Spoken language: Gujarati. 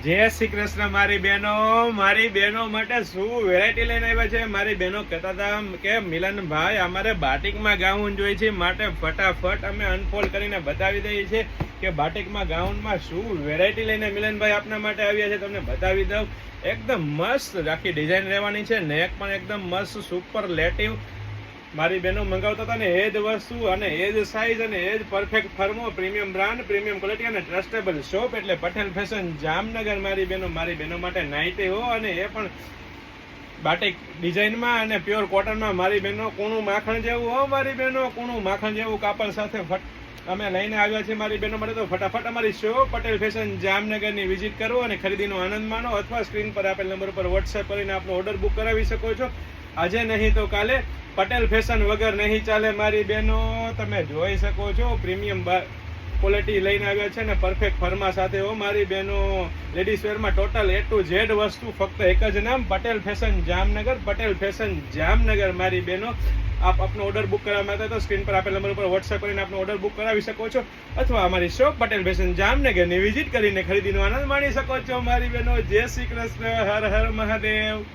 જય શ્રી કૃષ્ણ મારી બહેનો માટે શું વેરાયટી લઈને આવ્યા છે. મારી બહેનો કહેતા હતા કે મિલનભાઈ અમારે બાટિકમાં ગાઉન જોઈએ છે, માટે ફટાફટ અમે અનફોલ્ડ કરીને બતાવી દઈએ છીએ કે બાટિકમાં ગાઉનમાં શું વેરાયટી લઈને મિલનભાઈ આપના માટે આવ્યા છે. તમને બતાવી દઉં, એકદમ મસ્ત આખી ડિઝાઇન રહેવાની છે. નેક પણ એકદમ મસ્ત સુપરલેટિવ. મારી બહેનો મંગાવતા હતા ને એ જ વસ્તુ અને એ જ સાઇઝ અને એ જ પરફેક્ટ ફર્મો, પ્રીમિયમ બ્રાન્ડ, પ્રીમિયમ ક્વોલિટી અને ટ્રસ્ટેબલ શોપ એટલે પટેલ ફેશન જામનગર. મારી બહેનો માટે નાઇટી હો અને એ પણ બાટિક ડિઝાઇનમાં અને પ્યોર કોટનમાં. મારી બહેનો કૂણું માખણ જેવું હો, મારી બહેનો કૂણું માખણ જેવું કાપડ સાથે અમે લઈને આવ્યા છીએ મારી બહેનો માટે. તો ફટાફટ અમારી શોપ પટેલ ફેશન જામનગરની વિઝિટ કરો અને ખરીદીનો આનંદ માણો, અથવા સ્ક્રીન પર આપેલ નંબર પર વોટ્સએપ કરીને આપનો ઓર્ડર બુક કરાવી શકો છો. આજે નહીં તો કાલે પટેલ ફેશન વગર નહીં ચાલે મારી બહેનો. તમે જોઈ શકો છો પ્રીમિયમ ક્વોલિટી લઈને આવ્યા છે ને પરફેક્ટ ફર્મા સાથે હો મારી બહેનો. લેડીઝ વેરમાં ટોટલ A to Z વસ્તુ, ફક્ત એક જ નામ, પટેલ ફેશન જામનગર. પટેલ ફેશન જામનગર મારી બહેનો. આપ આપનો ઓર્ડર બુક કરવા માંગતા તો સ્ક્રીન પર આપેલ નંબર ઉપર વોટ્સએપ કરીને આપનો ઓર્ડર બુક કરાવી શકો છો, અથવા અમારી શોપ પટેલ ફેશન જામનગરની વિઝિટ કરીને ખરીદીનો આનંદ માણી શકો છો મારી બહેનો. જય શ્રી કૃષ્ણ, હર હર મહાદેવ.